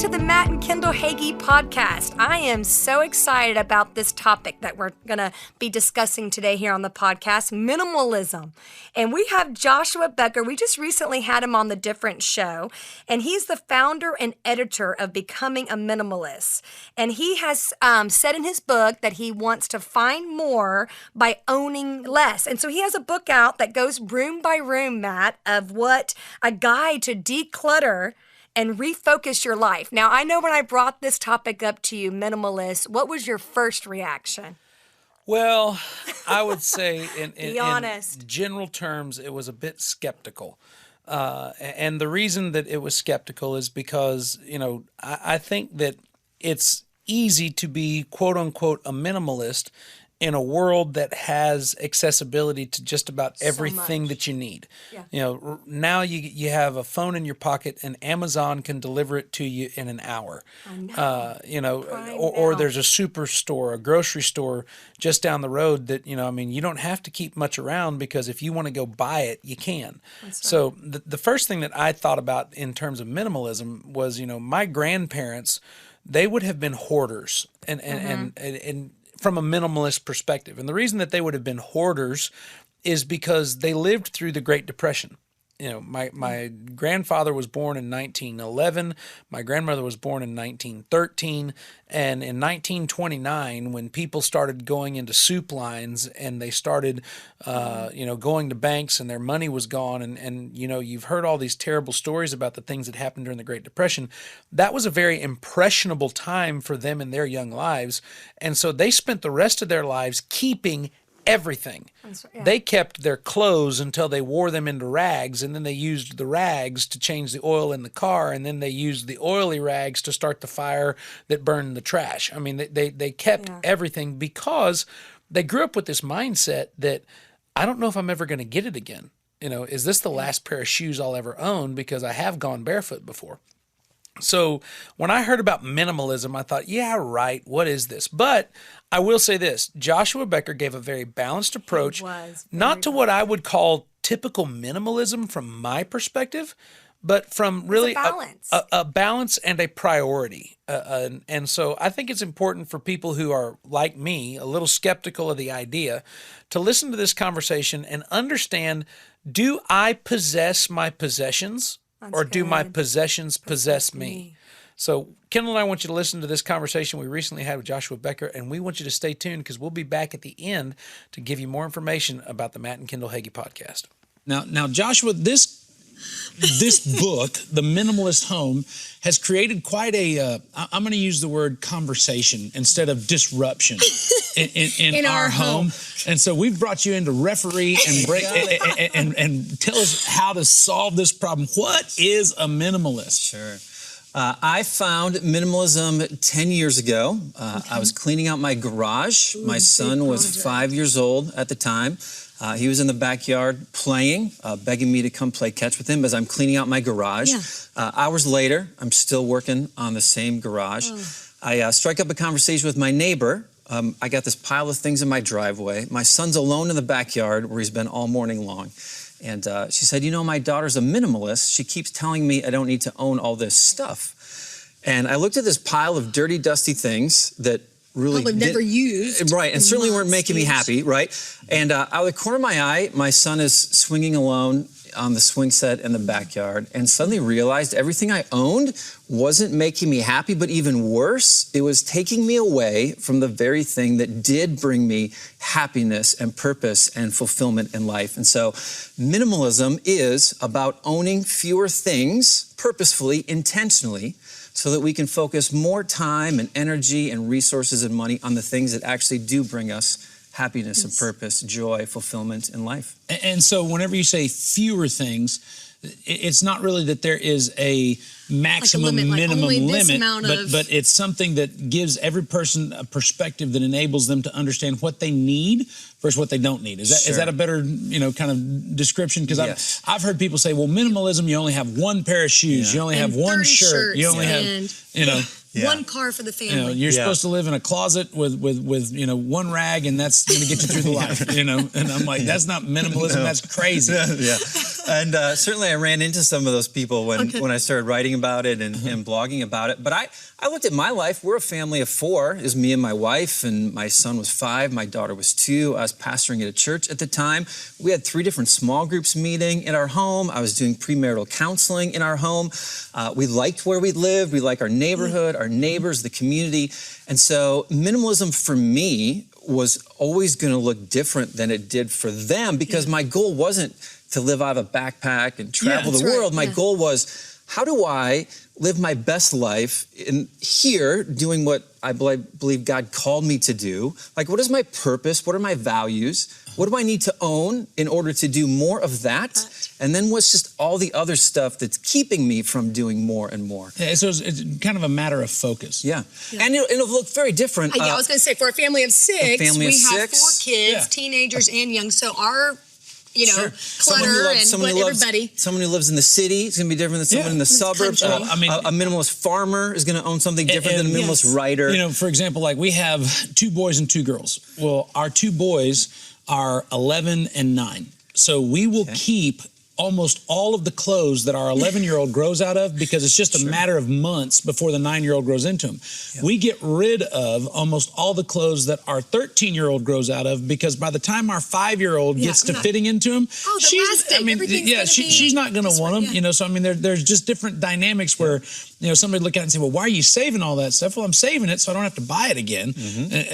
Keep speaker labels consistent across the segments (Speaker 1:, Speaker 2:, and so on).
Speaker 1: to the Matt and Kendal Hagee podcast. I am so excited about this topic that we're going to be discussing today here on the podcast, minimalism. And we have Joshua Becker. We just recently had him on the Different Show, and he's the founder and editor of Becoming a Minimalist. And he has said in his book that he wants to find more by owning less. And so he has a book out that goes room by room, Matt, of what a guide to declutter and refocus your life. Now, I know when I brought this topic up to you, minimalist, what was your first reaction?
Speaker 2: Well, I would say in general terms, it was a bit skeptical. And the reason that it was skeptical is because, I think that it's easy to be, quote unquote, a minimalist in a world that has accessibility to just about everything that you need. Yeah. Now you have a phone in your pocket and Amazon can deliver it to you in an hour. I know. Or there's a superstore, a grocery store just down the road that, you don't have to keep much around because if you want to go buy it, you can. That's right. So the first thing that I thought about in terms of minimalism was, my grandparents, they would have been hoarders and from a minimalist perspective. And the reason that they would have been hoarders is because they lived through the Great Depression. My grandfather was born in 1911. My grandmother was born in 1913. And in 1929, when people started going into soup lines and they started, going to banks and their money was gone, and you've heard all these terrible stories about the things that happened during the Great Depression. That was a very impressionable time for them in their young lives. And so they spent the rest of their lives keeping everything. Yeah. They kept their clothes until they wore them into rags, and then they used the rags to change the oil in the car, and then they used the oily rags to start the fire that burned the trash. I mean, they kept everything because they grew up with this mindset that I don't know if I'm ever going to get it again. Is this the last pair of shoes I'll ever own because I have gone barefoot before? So when I heard about minimalism, I thought, yeah, right, what is this? But I will say this, Joshua Becker gave a very balanced approach, not to what I would call typical minimalism from my perspective, but from really a balance and a priority. And so I think it's important for people who are, like me, a little skeptical of the idea, to listen to this conversation and understand, do I possess my possessions? Or do my possessions possess me? So Kendal and I want you to listen to this conversation we recently had with Joshua Becker, and we want you to stay tuned because we'll be back at the end to give you more information about the Matt and Kendal Hagee podcast. Now, Joshua, this book, The Minimalist Home, has created quite a, I'm going to use the word conversation instead of disruption in our home. And so we've brought you in to referee and break and tell us how to solve this problem. What is a minimalist?
Speaker 3: Sure. I found minimalism 10 years ago. I was cleaning out my garage. My son was 5 years old at the time. He was in the backyard playing, begging me to come play catch with him as I'm cleaning out my garage. Hours later, I'm still working on the same garage. I strike up a conversation with my neighbor. I got this pile of things in my driveway. My son's alone in the backyard where he's been all morning long. And she said, my daughter's a minimalist. She keeps telling me I don't need to own all this stuff. And I looked at this pile of dirty, dusty things that really
Speaker 4: never used.
Speaker 3: Right, and certainly weren't making me happy, right? And out of the corner of my eye, my son is swinging alone on the swing set in the backyard and suddenly realized everything I owned wasn't making me happy, but even worse, it was taking me away from the very thing that did bring me happiness and purpose and fulfillment in life. And so minimalism is about owning fewer things purposefully, intentionally, so that we can focus more time and energy and resources and money on the things that actually do bring us happiness and purpose, joy, fulfillment in life.
Speaker 2: And so whenever you say fewer things, it's not really that there is a maximum, minimum limit, but it's something that gives every person a perspective that enables them to understand what they need versus what they don't need. Is that a better, kind of description? Because I've heard people say, well, minimalism, you only have one pair of shoes, you only have one shirt, you only have,
Speaker 4: one car for the family.
Speaker 2: You're supposed to live in a closet with one rag, and that's going to get you through the life, And I'm like, that's not minimalism, that's crazy.
Speaker 3: And certainly I ran into some of those people when I started writing about it and blogging about it. But I looked at my life. We're a family of 4. It was me and my wife, and my son was 5. My daughter was 2. I was pastoring at a church at the time. We had 3 different small groups meeting in our home. I was doing premarital counseling in our home. We liked where we lived. We liked our neighborhood, our neighbors, the community. And so minimalism for me was always going to look different than it did for them, because my goal wasn't to live out of a backpack and travel the world. My goal was, how do I live my best life in here doing what I believe God called me to do? Like, what is my purpose? What are my values? What do I need to own in order to do more of that? And then what's just all the other stuff that's keeping me from doing more and more?
Speaker 5: Yeah, so it's kind of a matter of focus.
Speaker 3: Yeah. And it'll look very different.
Speaker 4: I was going to say, for a family of 6, we have 4 kids,
Speaker 5: Yeah.
Speaker 4: teenagers and young. So our, clutter
Speaker 3: someone who loves,
Speaker 4: everybody.
Speaker 3: Someone who lives in the city is going to be different than someone in the suburbs.
Speaker 4: country.
Speaker 3: A minimalist farmer is going to own something different than a minimalist writer.
Speaker 5: For example, like we have 2 boys and 2 girls. Well, our 2 boys are 11 and 9. So we will keep almost all of the clothes that our 11-year-old grows out of, because it's just a matter of months before the 9-year-old grows into them. Yep. We get rid of almost all the clothes that our 13-year-old grows out of, because by the time our 5-year-old gets to fitting into them, she's not going to want them. So there's just different dynamics where somebody look at it and say, well, why are you saving all that stuff? Well, I'm saving it so I don't have to buy it again.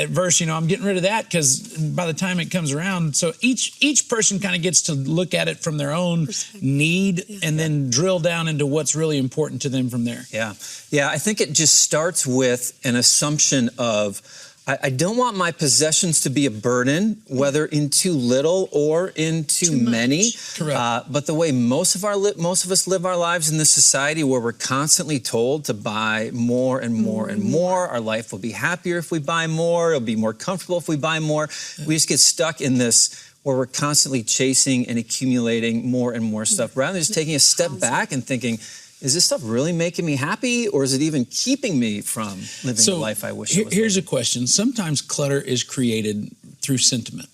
Speaker 5: Versus, I'm getting rid of that because by the time it comes around, so each person kind of gets to look at it from their own need and then drill down into what's really important to them from there.
Speaker 3: Yeah, I think it just starts with an assumption of, I don't want my possessions to be a burden, whether in too little or in too many.
Speaker 5: Correct.
Speaker 3: But the way most of us live our lives in this society, where we're constantly told to buy more and more and more, our life will be happier if we buy more, it'll be more comfortable if we buy more. We just get stuck in this where we're constantly chasing and accumulating more and more stuff, rather than just taking a step back and thinking, is this stuff really making me happy, or is it even keeping me from living the life I wish I was living?
Speaker 5: Here's a question. Sometimes clutter is created through sentiment.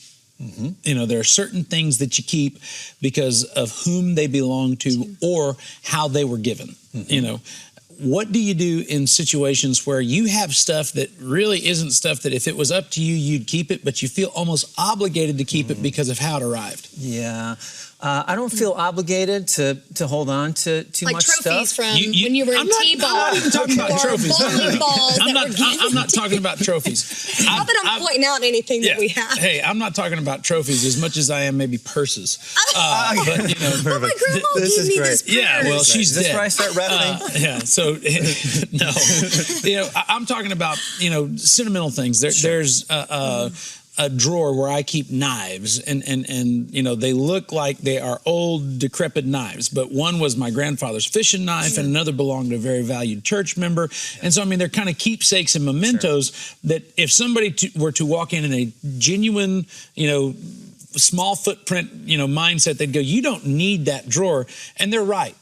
Speaker 5: There are certain things that you keep because of whom they belong to or how they were given. What do you do in situations where you have stuff that really isn't stuff that if it was up to you, you'd keep it, but you feel almost obligated to keep it because of how it arrived?
Speaker 3: Yeah. I don't feel obligated to hold on to too much stuff.
Speaker 4: Like trophies from when you were in T-ball.
Speaker 5: I'm not even talking about trophies.
Speaker 4: I'm
Speaker 5: not talking about trophies.
Speaker 4: Not that I'm pointing out anything that we have.
Speaker 5: Hey, I'm not talking about trophies as much as I am maybe purses.
Speaker 4: My grandma
Speaker 3: This
Speaker 4: gave
Speaker 3: is
Speaker 4: me
Speaker 3: great.
Speaker 4: this purse.
Speaker 5: Yeah, well, she's dead.
Speaker 3: Is this where I start reveling?
Speaker 5: So, no. I'm talking about, sentimental things. There's a drawer where I keep knives, and they look like they are old, decrepit knives, but one was my grandfather's fishing knife and another belonged to a very valued church member. And so, they're kind of keepsakes and mementos that if somebody were to walk in a genuine, small footprint, mindset, they'd go, you don't need that drawer. And they're right.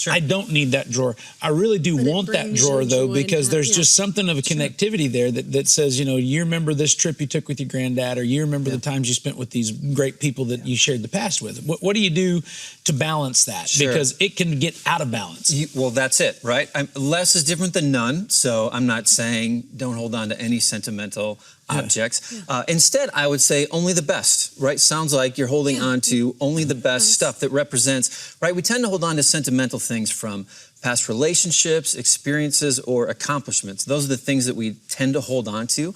Speaker 5: I don't need that drawer. I really do want that drawer, though, because there's just something of a connectivity there that says, you remember this trip you took with your granddad, or you remember the times you spent with these great people that you shared the past with. What do you do to balance that? Because it can get out of balance.
Speaker 3: Well, that's it, right? Less is different than none, so I'm not saying don't hold on to any sentimental objects. Instead, I would say only the best, right? Sounds like you're holding on to only the best stuff that represents, right? We tend to hold on to sentimental things from past relationships, experiences, or accomplishments. Those are the things that we tend to hold on to.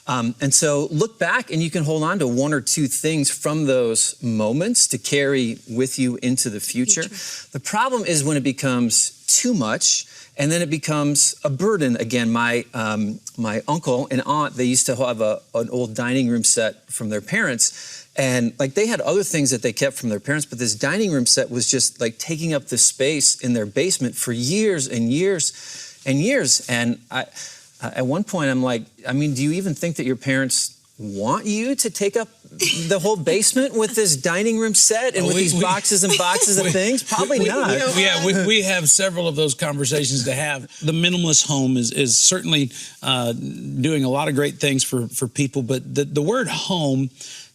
Speaker 3: And so look back and you can hold on to 1 or 2 things from those moments to carry with you into the future. The problem is when it becomes too much, and then it becomes a burden. Again, my uncle and aunt, they used to have an old dining room set from their parents. And they had other things that they kept from their parents, but this dining room set was just taking up the space in their basement for years and years and years. And at one point I'm like, do you even think that your parents want you to take up the whole basement with this dining room set and with these boxes and boxes of things? Probably not.
Speaker 5: We have several of those conversations to have. The minimalist home is certainly doing a lot of great things for people, but the word home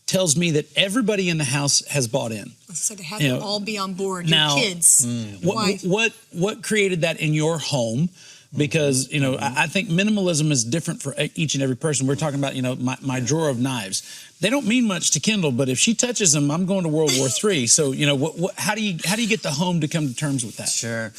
Speaker 5: tells me that everybody in the house has bought in.
Speaker 1: So they have to all be on board. Your
Speaker 5: Now,
Speaker 1: kids.
Speaker 5: What created that in your home? Because, I think minimalism is different for each and every person. We're talking about, my drawer of knives. They don't mean much to Kendal, but if she touches them, I'm going to World War III. So, how do you get the home to come to terms with that?
Speaker 3: Sure.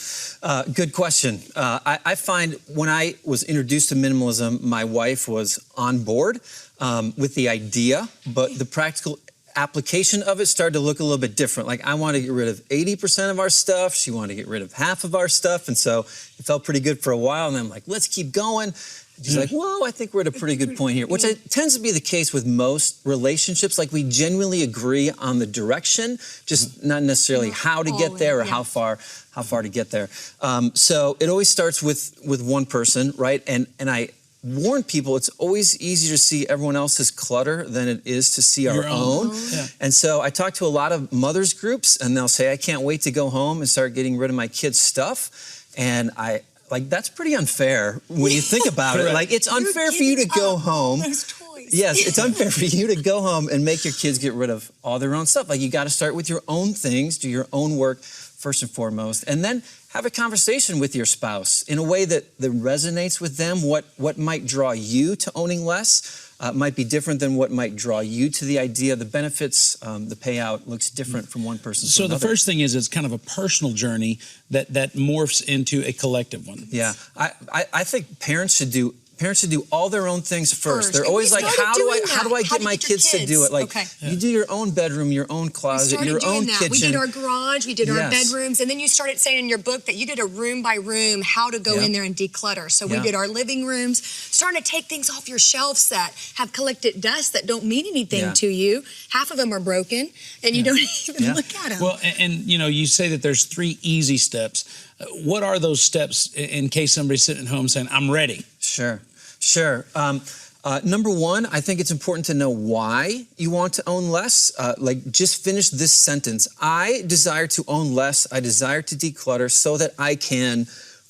Speaker 3: Good question. I find when I was introduced to minimalism, my wife was on board with the idea, but the practical application of it started to look a little bit different. Like, I want to get rid of 80% of our stuff. She wanted to get rid of half of our stuff. And so it felt pretty good for a while. And then I'm like, let's keep going. She's like, well, I think we're at a pretty good point here, which tends to be the case with most relationships. Like, we genuinely agree on the direction, just not necessarily how to get there or how far to get there. So it always starts with one person, right? And I warn people, it's always easier to see everyone else's clutter than it is to see our own. Yeah. And so I talk to a lot of mothers groups, and they'll say, I can't wait to go home and start getting rid of my kids' stuff. And that's pretty unfair when you think about it. Like, it's unfair for you to go home. Yes, it's unfair for you to go home and make your kids get rid of all their own stuff. Like, you got to start with your own things, do your own work first and foremost, and then have a conversation with your spouse in a way that resonates with them. What might draw you to owning less might be different than what might draw you to the idea. The benefits, the payout looks different from one person to another.
Speaker 5: So the first thing is it's kind of a personal journey that morphs into a collective one.
Speaker 3: Yeah, I think parents should do all their own things first. They're always like, how do I get my kids to do it? Like, you do your own bedroom, your own closet, your own kitchen.
Speaker 1: We did our garage, we did our bedrooms, and then you started saying in your book that you did a room by room how to go in there and declutter. So we did our living rooms, starting to take things off your shelves that have collected dust that don't mean anything to you. Half of them are broken, and you don't even look at them.
Speaker 5: Well, and you say that there's 3 easy steps. What are those steps in case somebody's sitting at home saying, I'm ready?
Speaker 3: Sure. Number one, I think it's important to know why you want to own less. Just finish this sentence. I desire to own less. I desire to declutter so that I can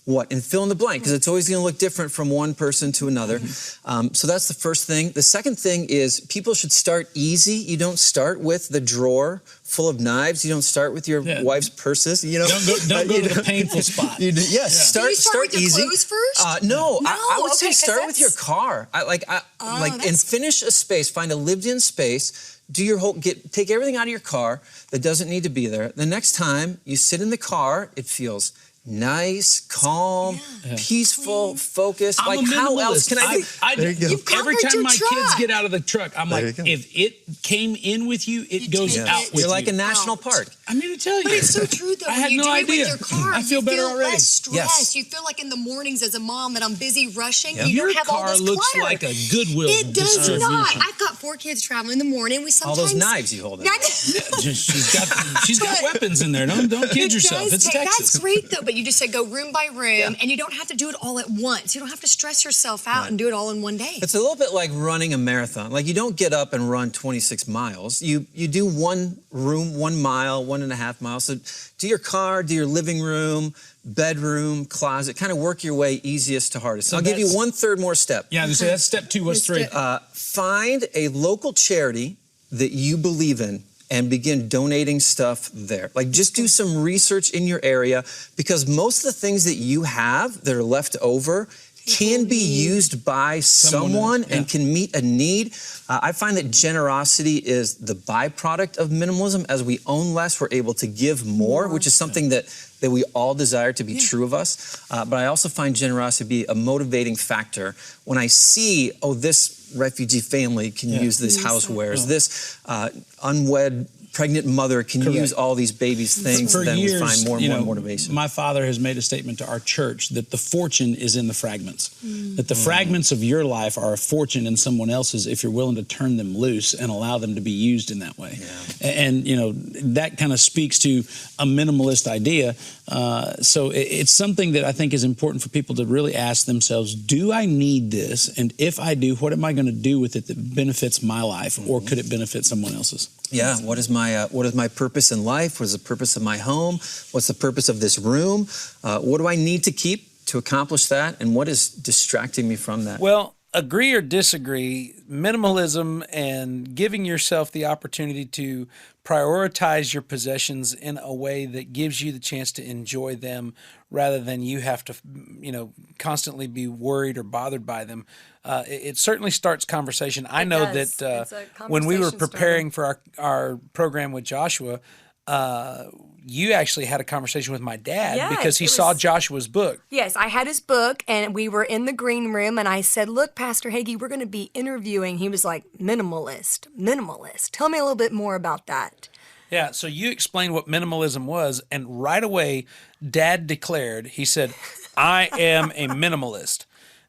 Speaker 3: what? And fill in the blank, because it's always going to look different from one person to another. So that's the first thing. The second thing is people should start easy. You don't start with the drawer full of knives. You don't start with your wife's purses.
Speaker 5: Don't go to the painful spot.
Speaker 3: Start
Speaker 1: with
Speaker 3: easy.
Speaker 1: Your clothes first?
Speaker 3: No, I would say start with your car. And finish a space. Find a lived-in space. Take everything out of your car that doesn't need to be there. The next time you sit in the car, it feels nice, calm, peaceful, focused.
Speaker 5: I'm
Speaker 3: like,
Speaker 5: a minimalist.
Speaker 3: How else can I do?
Speaker 5: Every time my kids get out of the truck, I'm like, if it came in with you, it goes out with you.
Speaker 3: You're like a national park.
Speaker 5: I'm here to tell you.
Speaker 1: But it's so true, though.
Speaker 5: I had no idea.
Speaker 1: With your car,
Speaker 5: I feel better already.
Speaker 1: Less stress.
Speaker 3: Yes.
Speaker 1: You feel like in the mornings as a mom that I'm busy rushing.
Speaker 3: Yeah.
Speaker 1: You
Speaker 5: Your
Speaker 1: don't have all
Speaker 5: car
Speaker 1: this
Speaker 5: looks
Speaker 1: clutter.
Speaker 5: like a Goodwill
Speaker 1: It does
Speaker 5: distribution.
Speaker 1: not. I've got 4 kids traveling in the morning. We sometimes
Speaker 3: All those knives you hold in.
Speaker 5: She's got weapons in there. Don't kid yourself. It's Texas.
Speaker 1: That's great, though. But you just say go room by room, and you don't have to do it all at once. You don't have to stress yourself out and do it all in one day.
Speaker 3: It's a little bit like running a marathon. Like, you don't get up and run 26 miles. You do 1 room, 1 mile, 1.5 miles. So do your car, do your living room, bedroom, closet. Kind of work your way easiest to hardest. So I'll give you 1/3 more step.
Speaker 5: Yeah, so that's step 2. What's 3?
Speaker 3: Find a local charity that you believe in and begin donating stuff there. Like, just do some research in your area, because most of the things that you have that are left over can be used by someone and can meet a need. I find that generosity is the byproduct of minimalism. As we own less, we're able to give more, which is something that we all desire to be true of us. But I also find generosity to be a motivating factor. When I see, this refugee family can use these housewares, this unwed pregnant mother can use all these babies' things,
Speaker 5: For
Speaker 3: then
Speaker 5: years,
Speaker 3: we find more and more motivation.
Speaker 5: My father has made a statement to our church that the fortune is in the fragments. That the fragments of your life are a fortune in someone else's if you're willing to turn them loose and allow them to be used in that way. And that kind of speaks to a minimalist idea. So it's something that I think is important for people to really ask themselves, do I need this? And if I do, what am I going to do with it that benefits my life, or could it benefit someone else's?
Speaker 3: Yeah, what is my purpose in life? What is the purpose of my home? What's the purpose of this room? What do I need to keep to accomplish that? And what is distracting me from that?
Speaker 2: Well, agree or disagree, minimalism and giving yourself the opportunity to prioritize your possessions in a way that gives you the chance to enjoy them rather than you have to, constantly be worried or bothered by them. It certainly starts conversation. I know that when we were preparing for our program with Joshua, you actually had a conversation with my dad because he saw Joshua's book.
Speaker 1: Yes, I had his book, and we were in the green room, and I said, look, Pastor Hagee, we're going to be interviewing. He was like, minimalist. Tell me a little bit more about that.
Speaker 2: Yeah, so you explained what minimalism was, and right away, Dad declared, he said, I am a minimalist.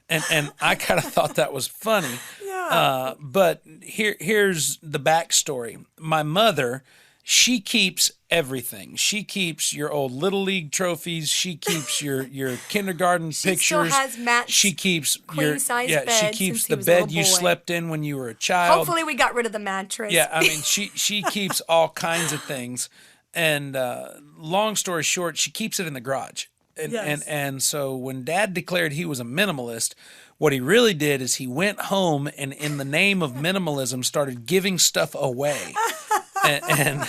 Speaker 2: And I kind of thought that was funny. Yeah. But here's the backstory. My mother, she keeps everything. She keeps your old Little League trophies. She keeps your kindergarten pictures.
Speaker 1: Still has Matt's
Speaker 2: she keeps
Speaker 1: queen size bed.
Speaker 2: She keeps the bed you slept in when you were a child.
Speaker 1: Hopefully we got rid of the mattress.
Speaker 2: Yeah, I mean she keeps all kinds of things. And long story short, she keeps it in the garage. And so when Dad declared he was a minimalist, what he really did is he went home and in the name of minimalism started giving stuff away. And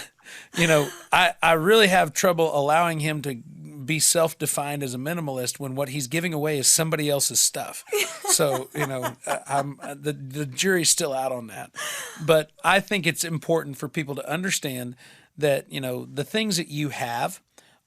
Speaker 2: I really have trouble allowing him to be self-defined as a minimalist when what he's giving away is somebody else's stuff. So, the jury's still out on that. But I think it's important for people to understand that, the things that you have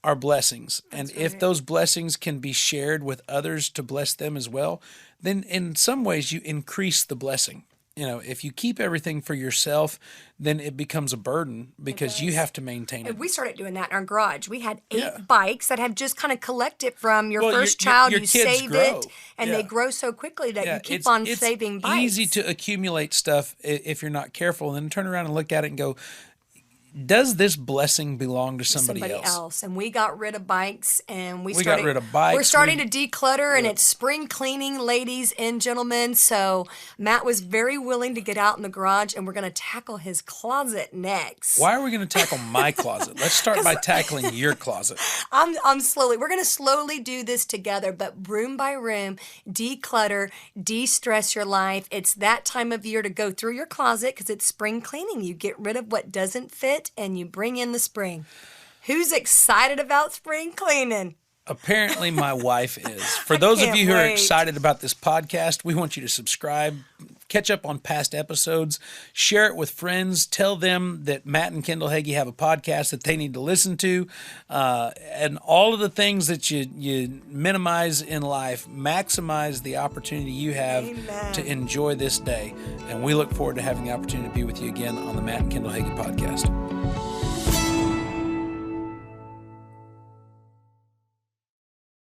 Speaker 2: are blessings. And if those blessings can be shared with others to bless them as well, then in some ways you increase the blessing. If you keep everything for yourself, then it becomes a burden because you have to maintain it.
Speaker 1: We started doing that in our garage. We had 8 bikes that have just kind of collected from your first child.
Speaker 2: Your
Speaker 1: you
Speaker 2: kids
Speaker 1: save
Speaker 2: grow.
Speaker 1: it, and they grow so quickly that you keep on saving bikes.
Speaker 2: It's easy to accumulate stuff if you're not careful, and then turn around and look at it and go, does this blessing belong to somebody else?
Speaker 1: And we got rid of bikes, and we
Speaker 2: got rid of bikes.
Speaker 1: We're starting to declutter, and it's spring cleaning, ladies and gentlemen. So Matt was very willing to get out in the garage, and we're going to tackle his closet next.
Speaker 2: Why are we going to tackle my closet? Let's start by tackling your closet.
Speaker 1: We're going to slowly do this together, but room by room, declutter, de-stress your life. It's that time of year to go through your closet because it's spring cleaning. You get rid of what doesn't fit, and you bring in the spring. Who's excited about spring cleaning?
Speaker 2: Apparently my wife is. For those of you who are excited about this podcast, we want you to subscribe, catch up on past episodes, share it with friends, tell them that Matt and Kendal Hagee have a podcast that they need to listen to, and all of the things that you minimize in life, maximize the opportunity you have to enjoy this day. And we look forward to having the opportunity to be with you again on the Matt and Kendal Hagee podcast.